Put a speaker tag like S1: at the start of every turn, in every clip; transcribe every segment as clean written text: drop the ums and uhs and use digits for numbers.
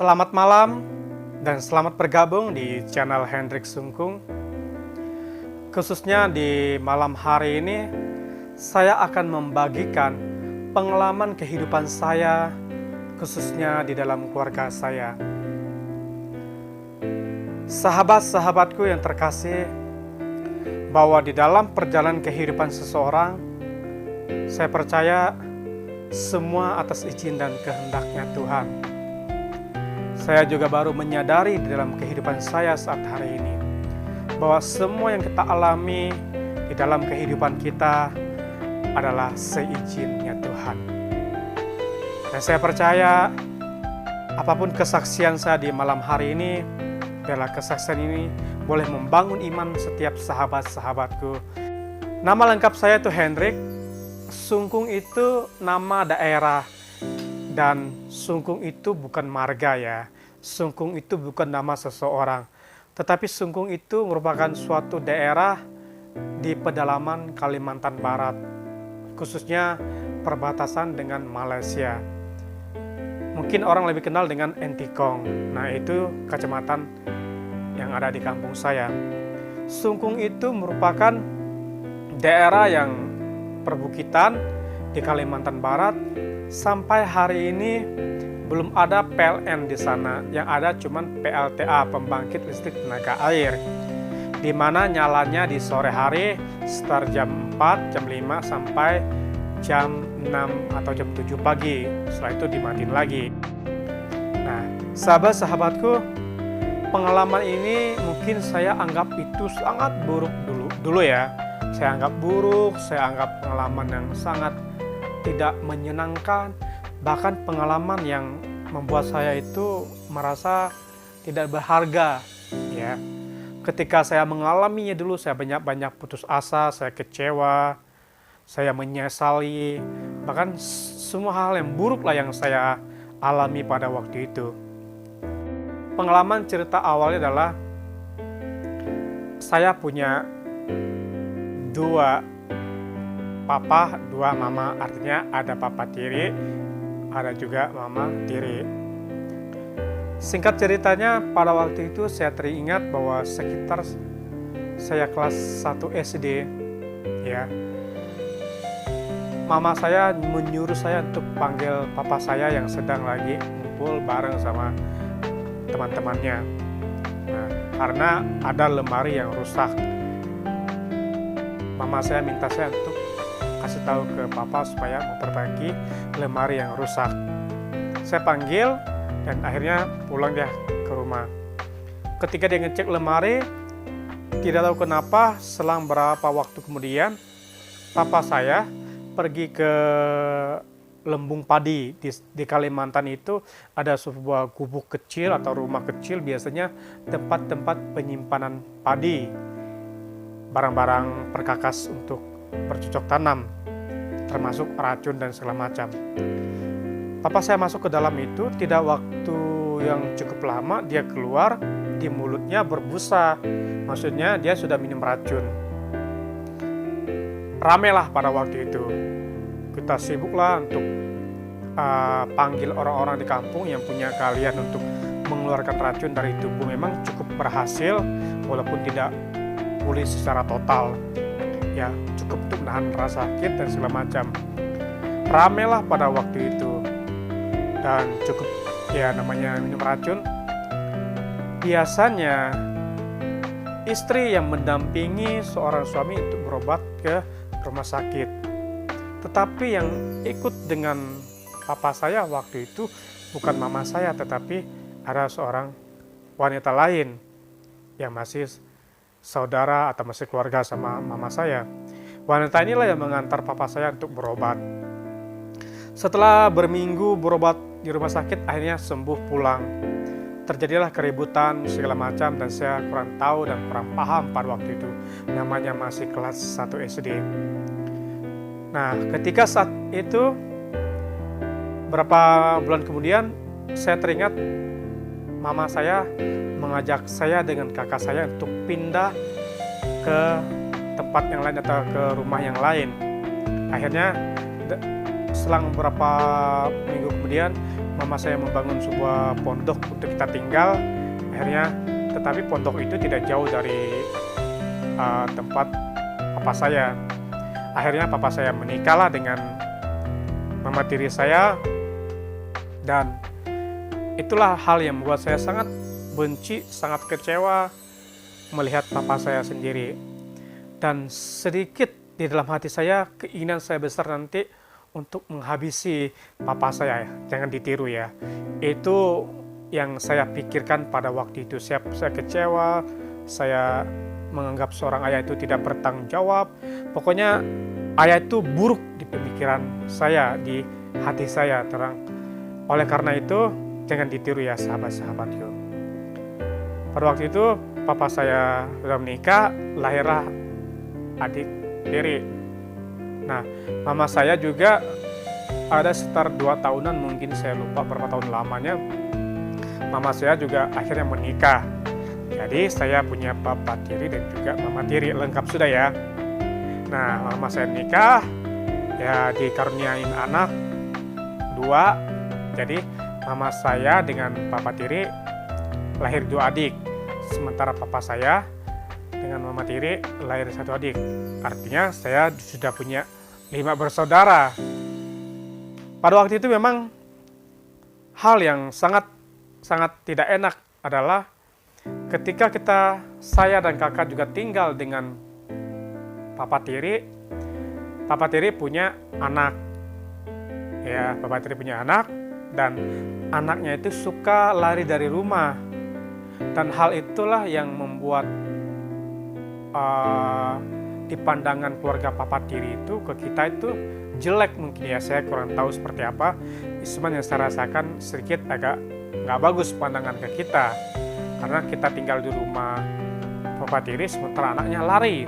S1: Selamat malam dan selamat bergabung di channel Hendrik Sungkung. Khususnya di malam hari ini, saya akan membagikan pengalaman kehidupan saya, khususnya di dalam keluarga saya. Sahabat-sahabatku yang terkasih, bahwa di dalam perjalanan kehidupan seseorang, saya percaya semua atas izin dan kehendaknya Tuhan. Saya juga baru menyadari di dalam kehidupan saya saat hari ini bahwa semua yang kita alami di dalam kehidupan kita adalah seizinnya Tuhan. Dan saya percaya apapun kesaksian saya di malam hari ini, adalah kesaksian ini boleh membangun iman setiap sahabat-sahabatku. Nama lengkap saya itu Hendrik. Sungkung itu nama daerah. Dan Sungkung itu bukan marga ya. Sungkung itu bukan nama seseorang. Tetapi Sungkung itu merupakan suatu daerah di pedalaman Kalimantan Barat. Khususnya perbatasan dengan Malaysia. Mungkin orang lebih kenal dengan Entikong. Nah itu kecamatan yang ada di kampung saya. Sungkung itu merupakan daerah yang perbukitan di Kalimantan Barat. Sampai hari ini belum ada PLN di sana, yang ada cuman PLTA, pembangkit listrik tenaga air, di mana nyalanya di sore hari sekitar jam 4, jam 5 sampai jam 6 atau jam 7 pagi. Setelah itu dimatiin lagi. Nah, sahabat-sahabatku, pengalaman ini mungkin saya anggap itu sangat buruk dulu ya. Saya anggap buruk, saya anggap pengalaman yang sangat tidak menyenangkan, bahkan pengalaman yang membuat saya itu merasa tidak berharga ya. Ketika saya mengalaminya dulu, saya banyak putus asa, saya kecewa, saya menyesali, bahkan semua hal yang buruk lah yang saya alami pada waktu itu. Pengalaman cerita awalnya adalah saya punya dua papa, dua mama, artinya ada papa tiri, ada juga mama tiri. Singkat ceritanya, pada waktu itu saya teringat bahwa sekitar saya kelas 1 SD, ya, mama saya menyuruh saya untuk panggil papa saya yang sedang lagi ngumpul bareng sama teman-temannya. Nah, karena ada lemari yang rusak, mama saya minta saya untuk kasih tahu ke papa supaya memperbaiki lemari yang rusak. Saya panggil dan akhirnya pulang dia ke rumah. Ketika dia ngecek lemari, tidak tahu kenapa selang berapa waktu kemudian papa saya pergi ke Lembung Padi. Di Kalimantan itu ada sebuah gubuk kecil atau rumah kecil, biasanya tempat-tempat penyimpanan padi, barang-barang perkakas untuk bercocok tanam, termasuk racun dan segala macam. Papa saya masuk ke dalam itu, tidak waktu yang cukup lama dia keluar, di mulutnya berbusa, maksudnya dia sudah minum racun. Ramelah pada waktu itu, kita sibuklah untuk panggil orang-orang di kampung yang punya keahlian untuk mengeluarkan racun dari tubuh. Memang cukup berhasil, walaupun tidak pulih secara total. Ya, cukup untuk menahan rasa sakit dan segala macam. Ramelah pada waktu itu, dan cukup ya, namanya minum racun. Biasanya istri yang mendampingi seorang suami untuk berobat ke rumah sakit. Tetapi yang ikut dengan papa saya waktu itu bukan mama saya, tetapi ada seorang wanita lain yang masih saudara atau masih keluarga sama mama saya. Wanita inilah yang mengantar papa saya untuk berobat. Setelah berminggu berobat di rumah sakit, akhirnya sembuh pulang. Terjadilah keributan segala macam dan saya kurang tahu dan kurang paham pada waktu itu. Namanya masih kelas 1 SD. Nah, ketika saat itu, beberapa bulan kemudian, saya teringat mama saya mengajak saya dengan kakak saya untuk pindah ke tempat yang lain atau ke rumah yang lain. Akhirnya selang beberapa minggu kemudian mama saya membangun sebuah pondok untuk kita tinggal. Akhirnya, tetapi pondok itu tidak jauh dari tempat papa saya. Akhirnya papa saya menikahlah dengan mama tiri saya, dan itulah hal yang membuat saya sangat benci, sangat kecewa melihat papa saya sendiri. Dan sedikit di dalam hati saya, keinginan saya besar nanti untuk menghabisi papa saya. Jangan ditiru ya. Itu yang saya pikirkan pada waktu itu. Saya kecewa, saya menganggap seorang ayah itu tidak bertanggung jawab. Pokoknya ayah itu buruk di pemikiran saya, di hati saya terang. Oleh karena itu, jangan ditiru ya sahabat-sahabatku. Pada waktu itu papa saya sudah menikah, lahirlah adik tiri. Nah, mama saya juga ada sekitar 2 tahunan, mungkin saya lupa berapa tahun lamanya. Mama saya juga akhirnya menikah. Jadi saya punya papa tiri dan juga mama tiri, lengkap sudah ya. Nah, mama saya nikah, ya dikaruniain anak 2. Jadi mama saya dengan papa tiri lahir 2 adik. Sementara papa saya dengan mama tiri lahir 1 adik. Artinya saya sudah punya 5 bersaudara. Pada waktu itu memang hal yang sangat tidak enak adalah ketika saya dan kakak juga tinggal dengan papa tiri. Papa tiri punya anak. Ya, papa tiri punya anak, dan anaknya itu suka lari dari rumah. Dan hal itulah yang membuat di pandangan keluarga papa tiri itu ke kita itu jelek mungkin ya. Saya kurang tahu seperti apa. Cuman yang saya rasakan sedikit agak nggak bagus pandangan ke kita. Karena kita tinggal di rumah papa tiri sementara anaknya lari.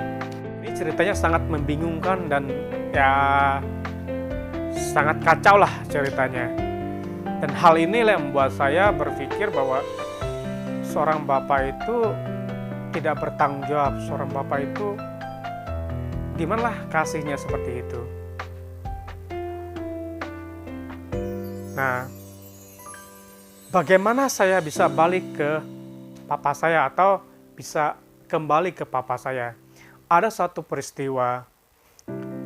S1: Ini ceritanya sangat membingungkan dan ya sangat kacau lah ceritanya. Dan hal inilah yang membuat saya berpikir bahwa seorang bapak itu tidak bertanggung jawab. Seorang bapak itu di manalah kasihnya seperti itu. Nah, bagaimana saya bisa balik ke papa saya atau bisa kembali ke papa saya? Ada satu peristiwa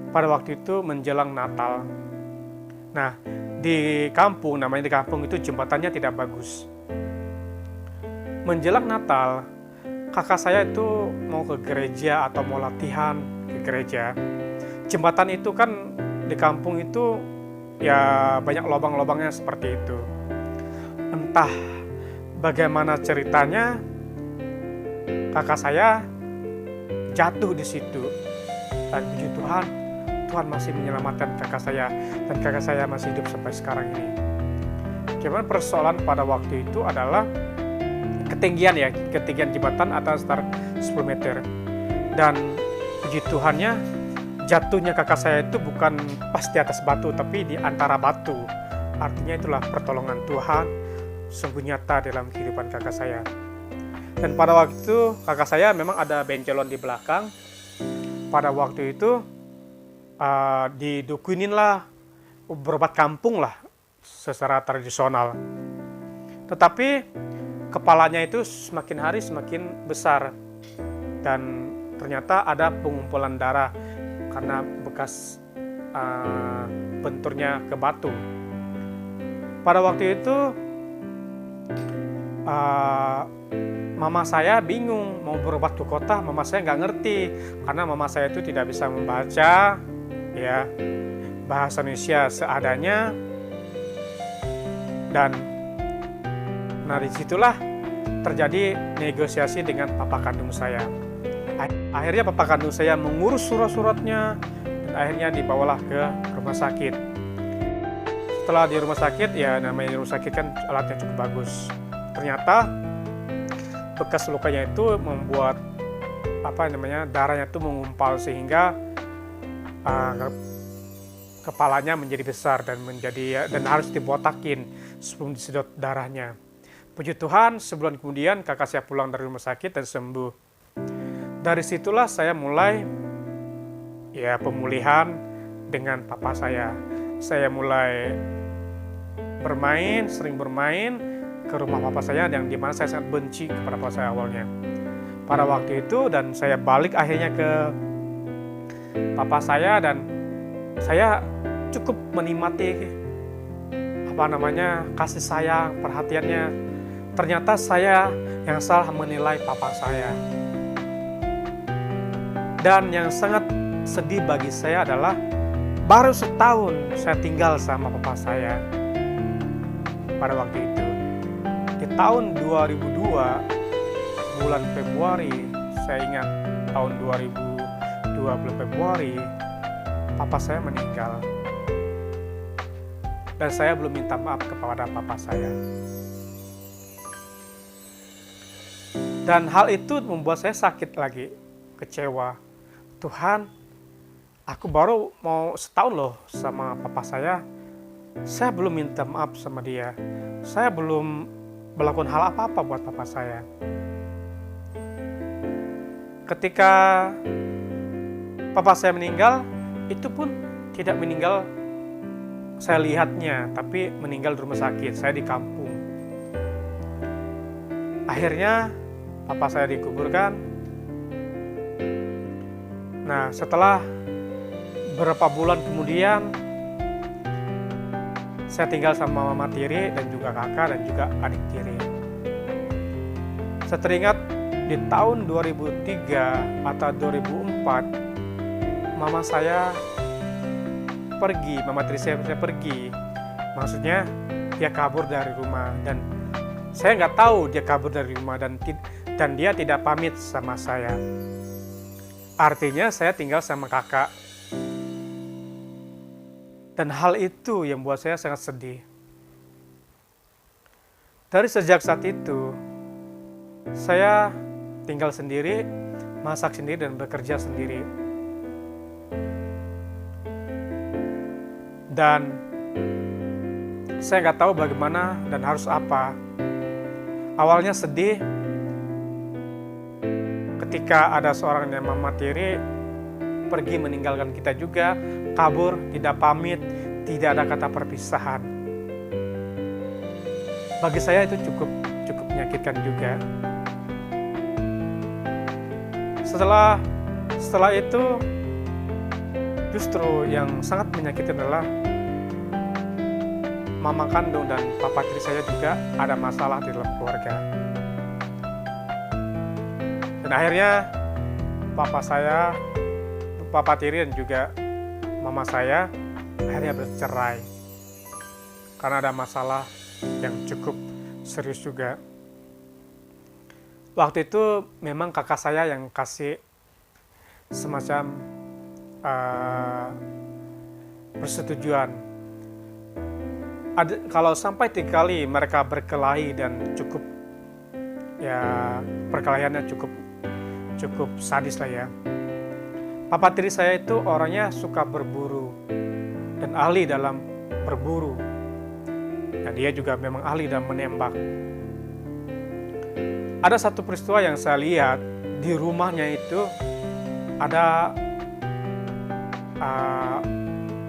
S1: pada waktu itu menjelang Natal. Nah, di kampung, namanya di kampung itu jembatannya tidak bagus. Menjelang Natal, kakak saya itu mau ke gereja atau mau latihan ke gereja. Jembatan itu kan di kampung itu ya banyak lubang-lubangnya seperti itu. Entah bagaimana ceritanya, kakak saya jatuh di situ. Dan puji Tuhan, Tuhan masih menyelamatkan kakak saya, dan kakak saya masih hidup sampai sekarang ini. Cuman persoalan pada waktu itu adalah ketinggian jembatan atas sekitar 10 meter. Dan puji Tuhannya, jatuhnya kakak saya itu bukan pas di atas batu, tapi di antara batu. Artinya itulah pertolongan Tuhan sungguh nyata dalam kehidupan kakak saya. Dan pada waktu itu kakak saya memang ada benjolan di belakang. Pada waktu itu didukunin lah, berobat kampung lah secara tradisional. Tetapi kepalanya itu semakin hari semakin besar, dan ternyata ada pengumpulan darah karena bekas benturnya ke batu. Pada waktu itu mama saya bingung mau berobat ke kota. Mama saya nggak ngerti karena mama saya itu tidak bisa membaca ya bahasa Indonesia seadanya. Dan disitulah terjadi negosiasi dengan papa kandung saya. Akhirnya papa kandung saya mengurus surat-suratnya dan akhirnya dibawalah ke rumah sakit. Setelah di rumah sakit, ya namanya rumah sakit kan alatnya cukup bagus. Ternyata bekas lukanya itu membuat darahnya itu mengumpal sehingga kepalanya menjadi besar dan harus dibotakin sebelum disedot darahnya. Puji Tuhan, sebulan kemudian kakak saya pulang dari rumah sakit dan sembuh. Dari situlah saya mulai pemulihan dengan papa saya. Saya mulai sering bermain ke rumah papa saya, yang dimana saya sangat benci kepada papa saya awalnya pada waktu itu. Dan saya balik akhirnya ke papa saya, dan saya cukup menikmati kasih sayang, perhatiannya. Ternyata saya yang salah menilai papa saya. Dan yang sangat sedih bagi saya adalah baru setahun saya tinggal sama papa saya pada waktu itu. Di tahun 2002 bulan Februari, saya ingat tahun 2002 bulan Februari, papa saya meninggal. Dan saya belum minta maaf kepada papa saya. Dan hal itu membuat saya sakit lagi, kecewa. Tuhan, aku baru mau setahun loh sama papa saya belum minta maaf sama dia. Saya belum melakukan hal apa-apa buat papa saya. Ketika papa saya meninggal, itu pun tidak meninggal saya lihatnya, tapi meninggal di rumah sakit. Saya di kampung. Akhirnya papa saya dikuburkan. Nah, setelah beberapa bulan kemudian, saya tinggal sama mama tiri dan juga kakak dan juga adik tiri. Saya teringat di tahun 2003 atau 2004, mama saya pergi, mama tiri saya pergi. Maksudnya dia kabur dari rumah, dan saya nggak tahu dia kabur dari rumah, dan dia tidak pamit sama saya. Artinya saya tinggal sama kakak. Dan hal itu yang buat saya sangat sedih. Dari sejak saat itu, saya tinggal sendiri, masak sendiri, dan bekerja sendiri. Dan saya nggak tahu bagaimana dan harus apa. Awalnya sedih ketika ada seorang yang mama tiri pergi meninggalkan kita juga, kabur, tidak pamit, tidak ada kata perpisahan. Bagi saya itu cukup menyakitkan juga. Setelah itu, justru yang sangat menyakitkan adalah mama kandung dan papa tiri saya juga ada masalah di dalam keluarga. Dan akhirnya papa tiri dan juga mama saya akhirnya bercerai karena ada masalah yang cukup serius juga. Waktu itu memang kakak saya yang kasih semacam persetujuan. Kalau sampai 3 kali mereka berkelahi dan cukup, ya perkelahiannya cukup sadis lah ya. Papa tiri saya itu orangnya suka berburu dan ahli dalam berburu. Dan dia juga memang ahli dalam menembak. Ada satu peristiwa yang saya lihat di rumahnya itu, ada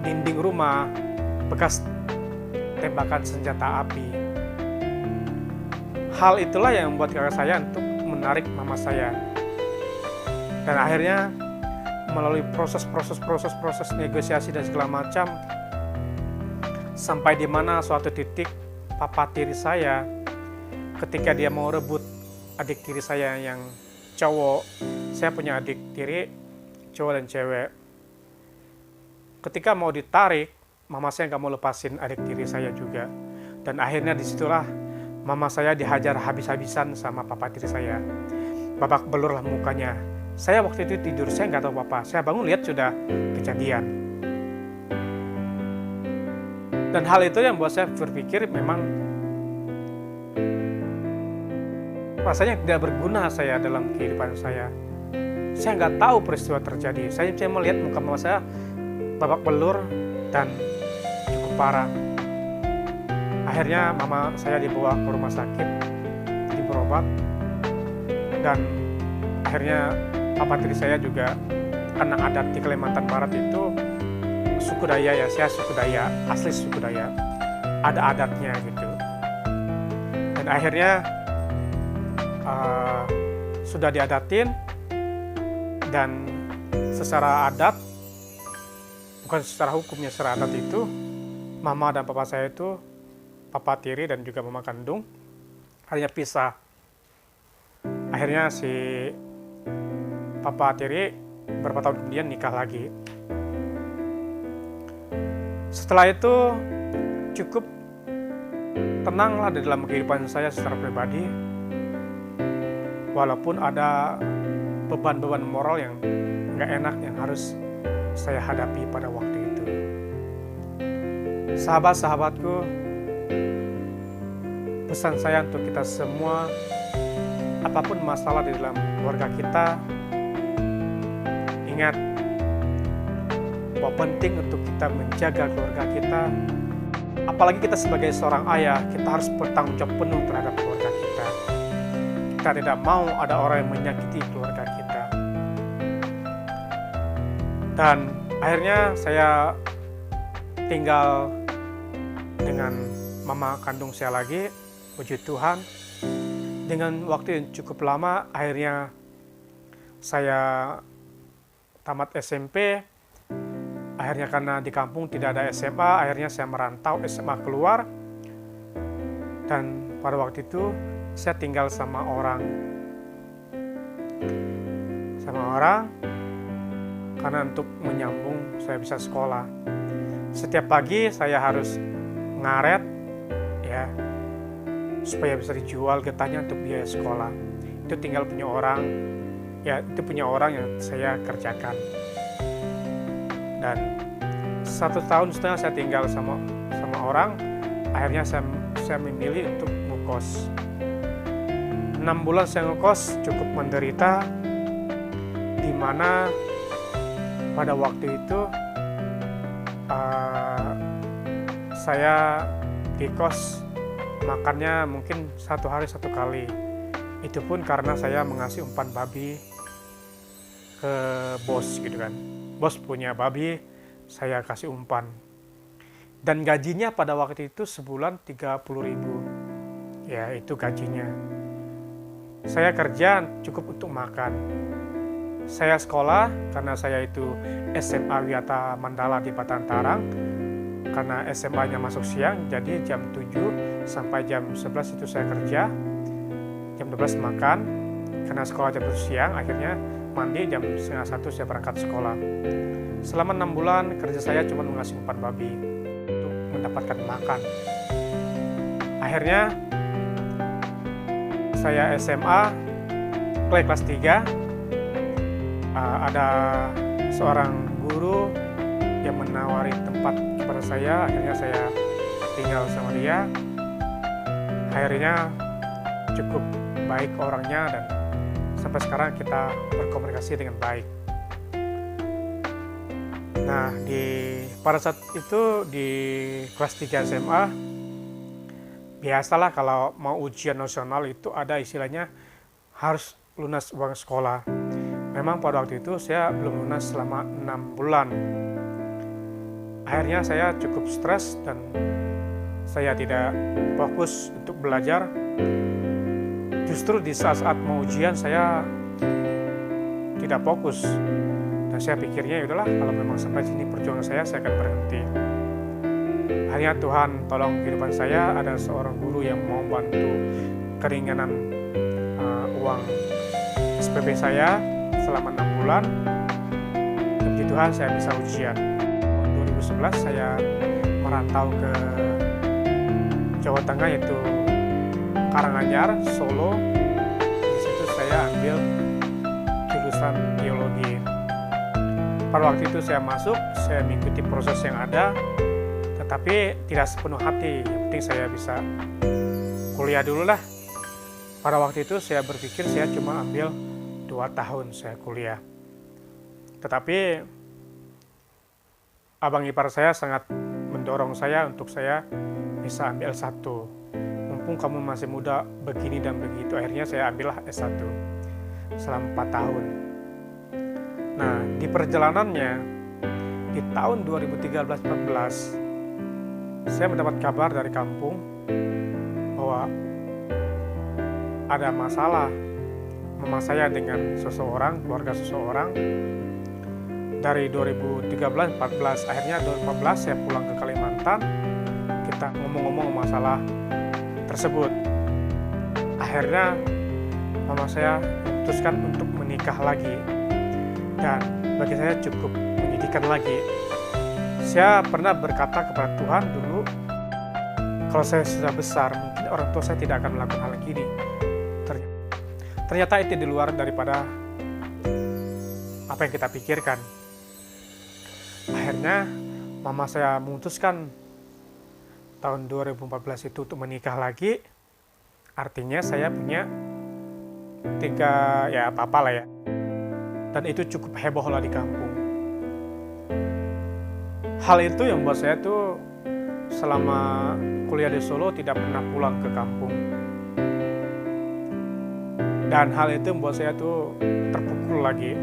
S1: dinding rumah bekas tembakan senjata api. Hal itulah yang membuat kakak saya untuk menarik mama saya. Dan akhirnya melalui proses negosiasi dan segala macam, sampai di mana suatu titik papa tiri saya ketika dia mau rebut adik tiri saya yang cowok. Saya punya adik tiri cowok dan cewek. Ketika mau ditarik, mama saya nggak mau lepasin adik tiri saya juga. Dan akhirnya disitulah mama saya dihajar habis-habisan sama papa tiri saya. Babak belur lah mukanya. Saya waktu itu tidur, saya nggak tahu apa. Saya bangun lihat sudah kejadian. Dan hal itu yang buat saya berpikir memang rasanya tidak berguna saya dalam kehidupan saya. Saya nggak tahu peristiwa terjadi. Saya melihat muka mama saya babak belur dan cukup parah. Akhirnya mama saya dibawa ke rumah sakit, berobat, dan akhirnya papa tiri saya juga, karena adat di Kalimantan Barat itu suku Daya ya, saya suku Daya, asli suku Daya. ada adatnya gitu. Dan akhirnya sudah diadatin, dan secara adat, bukan secara hukumnya, secara adat itu mama dan papa saya itu, papa tiri dan juga mama kandung, hanya pisah. Akhirnya si papa tiri beberapa tahun kemudian nikah lagi. Setelah itu cukup tenanglah di dalam kehidupan saya secara pribadi, walaupun ada beban-beban moral yang gak enak yang harus saya hadapi pada waktu itu. Sahabat-sahabatku, pesan saya untuk kita semua, apapun masalah di dalam keluarga kita, ingat bahwa penting untuk kita menjaga keluarga kita. Apalagi kita sebagai seorang ayah, kita harus bertanggung jawab penuh terhadap keluarga kita. Kita tidak mau ada orang yang menyakiti keluarga kita. Dan akhirnya saya tinggal dengan mama kandung saya lagi, puji Tuhan. Dengan waktu yang cukup lama, akhirnya saya tamat SMP. Akhirnya karena di kampung tidak ada SMA, akhirnya saya merantau SMA keluar. Dan pada waktu itu saya tinggal sama orang karena untuk menyambung saya bisa sekolah. Setiap pagi saya harus ngaret ya, supaya bisa dijual getahnya untuk biaya sekolah. Itu tinggal punya orang yang saya kerjakan. Dan 1,5 tahun saya tinggal sama orang. Akhirnya saya memilih untuk ngekos. 6 bulan saya ngekos cukup menderita, di mana pada waktu itu saya di kos makannya mungkin 1 hari 1 kali. Itu pun karena saya mengasih umpan babi ke bos gitu kan. Bos punya babi, saya kasih umpan. Dan gajinya pada waktu itu sebulan 30.000. Ya, itu gajinya. Saya kerja cukup untuk makan. Saya sekolah karena saya itu SMA Wiyata Mandala di Batantarang. Karena SMA-nya masuk siang, jadi jam 7 sampai jam 11 itu saya kerja. Jam 12 makan, karena sekolah jam 7 siang, akhirnya mandi jam 12:30 saya berangkat sekolah. Selama 6 bulan kerja saya cuma mengasih umpan babi untuk mendapatkan makan. Akhirnya saya SMA kelas 3, ada seorang guru yang menawari tempat kepada saya. Akhirnya saya tinggal sama dia. Akhirnya cukup baik orangnya, dan sampai sekarang kita berkomunikasi dengan baik. Nah, pada saat itu di kelas 3 SMA, biasalah kalau mau ujian nasional itu ada istilahnya harus lunas uang sekolah. Memang pada waktu itu saya belum lunas selama 6 bulan. Akhirnya saya cukup stres dan saya tidak fokus untuk belajar. Justru di saat mau ujian saya tidak fokus. Dan saya pikirnya yaudahlah, kalau memang sampai sini perjuangan saya akan berhenti. Akhirnya Tuhan tolong kehidupan saya, ada seorang guru yang mau bantu keringanan uang SPP saya selama 6 bulan. Puji Tuhan saya bisa ujian. Tahun 2011 saya merantau ke Jawa Tengah, yaitu Karanganyar, Solo. Di situ saya ambil jurusan biologi. Pada waktu itu saya masuk, saya mengikuti proses yang ada, tetapi tidak sepenuh hati. Yang penting saya bisa kuliah dulu lah. Pada waktu itu saya berpikir saya cuma ambil 2 tahun saya kuliah. Tetapi abang ipar saya sangat mendorong saya untuk saya bisa ambil S1. Mumpung kamu masih muda begini dan begitu, akhirnya saya ambillah S1 selama 4 tahun. Nah, di perjalanannya di tahun 2013-14 saya mendapat kabar dari kampung bahwa ada masalah mama saya dengan seseorang, keluarga seseorang. Dari 2013-14, akhirnya 2014 saya pulang ke Kalimantan. Kita ngomong-ngomong masalah tersebut. Akhirnya mama saya memutuskan untuk menikah lagi. Dan bagi saya cukup menyedihkan lagi. Saya pernah berkata kepada Tuhan dulu, kalau saya sudah besar, mungkin orang tua saya tidak akan melakukan hal gini. Ternyata itu di luar daripada apa yang kita pikirkan. Akhirnya mama saya memutuskan tahun 2014 itu untuk menikah lagi. Artinya saya punya 3 ya apa-apa lah ya. Dan itu cukup heboh lah di kampung. Hal itu yang membuat saya tuh selama kuliah di Solo tidak pernah pulang ke kampung. Dan hal itu membuat saya tuh terpukul lagi.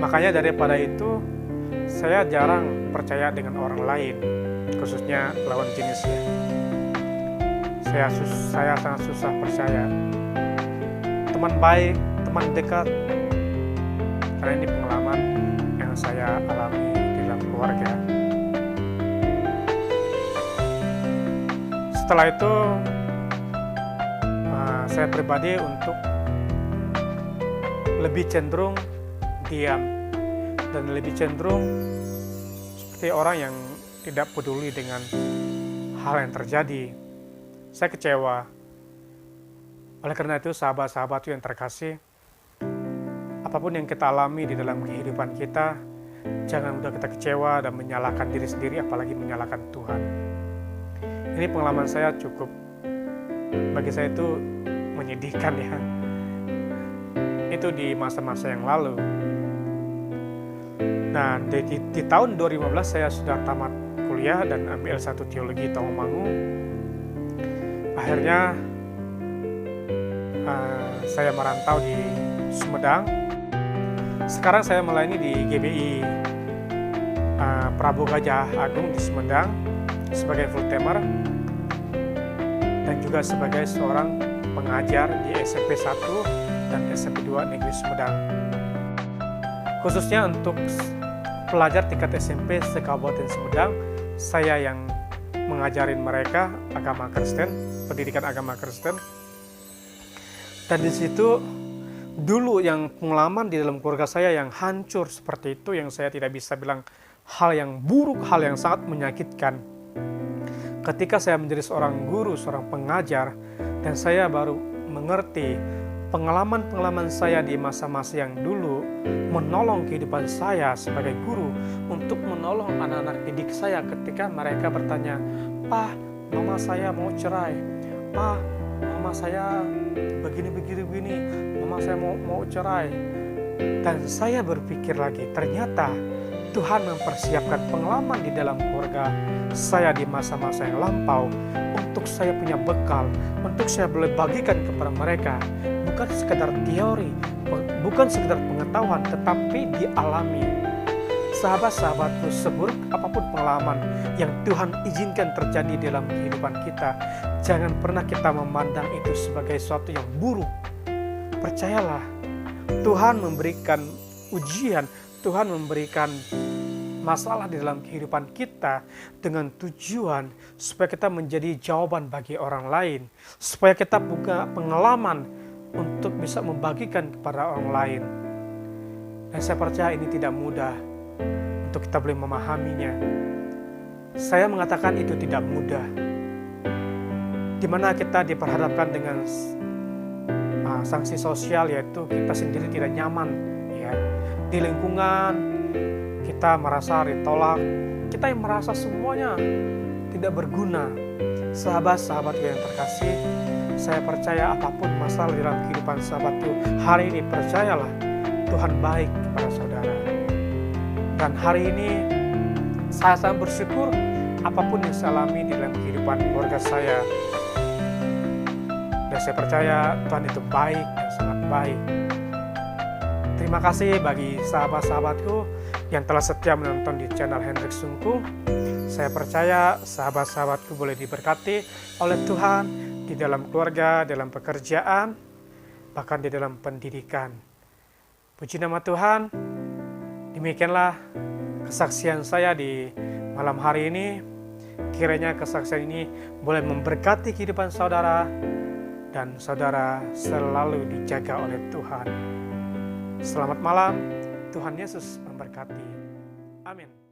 S1: Makanya daripada itu, saya jarang percaya dengan orang lain, khususnya lawan jenisnya. Saya sangat susah percaya. Teman baik, teman dekat, karena ini pengalaman yang saya alami di dalam keluarga. Setelah itu, saya pribadi untuk lebih cenderung diam dan lebih cenderung seperti orang yang tidak peduli dengan hal yang terjadi. Saya kecewa. Oleh karena itu, sahabat-sahabatku yang terkasih, apapun yang kita alami di dalam kehidupan kita, jangan mudah kita kecewa dan menyalahkan diri sendiri, apalagi menyalahkan Tuhan. Ini pengalaman saya cukup, bagi saya itu menyedihkan ya. Itu di masa-masa yang lalu. Nah, di tahun 2015 saya sudah tamat kuliah dan ambil S1 Teologi Tawangmangu. Akhirnya saya merantau di Sumedang. Sekarang saya melayani di GBI Prabu Gajah Agung di Sumedang sebagai full timer dan juga sebagai seorang pengajar di SMP 1 dan SMP 2 Negeri Sumedang. Khususnya untuk pelajar tingkat SMP se-Kabupaten Sumedang, saya yang mengajarin mereka agama Kristen, pendidikan agama Kristen. Dan di situ dulu yang pengalaman di dalam keluarga saya yang hancur seperti itu, yang saya tidak bisa bilang hal yang buruk, hal yang sangat menyakitkan. Ketika saya menjadi seorang guru, seorang pengajar, dan saya baru mengerti pengalaman-pengalaman saya di masa-masa yang dulu menolong kehidupan saya sebagai guru untuk menolong anak-anak didik saya ketika mereka bertanya, "Pak, mama saya mau cerai. Pak, mama saya begini, mama saya mau cerai." Dan saya berpikir lagi, ternyata Tuhan mempersiapkan pengalaman di dalam keluarga saya di masa-masa yang lampau untuk saya punya bekal, untuk saya boleh bagikan kepada mereka. Bukan sekedar teori, bukan sekedar pengetahuan, tetapi dialami. Sahabat-sahabatku, seburuk apapun pengalaman yang Tuhan izinkan terjadi dalam kehidupan kita, jangan pernah kita memandang itu sebagai sesuatu yang buruk. Percayalah, Tuhan memberikan ujian, Tuhan memberikan masalah di dalam kehidupan kita dengan tujuan supaya kita menjadi jawaban bagi orang lain, supaya kita punya pengalaman untuk bisa membagikan kepada orang lain. Dan saya percaya ini tidak mudah untuk kita boleh memahaminya. Saya mengatakan itu tidak mudah, di mana kita diperhadapkan dengan sanksi sosial, yaitu kita sendiri tidak nyaman ya di lingkungan, kita merasa ditolak, kita yang merasa semuanya tidak berguna. Sahabat-sahabat yang terkasih, saya percaya apapun masalah dalam kehidupan sahabatku hari ini, percayalah Tuhan baik kepada saudara. Dan hari ini saya sangat bersyukur apapun yang saya alami di dalam kehidupan keluarga saya. Dan saya percaya Tuhan itu baik dan sangat baik. Terima kasih bagi sahabat-sahabatku yang telah setia menonton di channel Hendrik Sungku. Saya percaya sahabat-sahabatku boleh diberkati oleh Tuhan di dalam keluarga, dalam pekerjaan, bahkan di dalam pendidikan. Puji nama Tuhan. Demikianlah kesaksian saya di malam hari ini. Kiranya kesaksian ini boleh memberkati kehidupan saudara, dan saudara selalu dijaga oleh Tuhan. Selamat malam, Tuhan Yesus memberkati. Amin.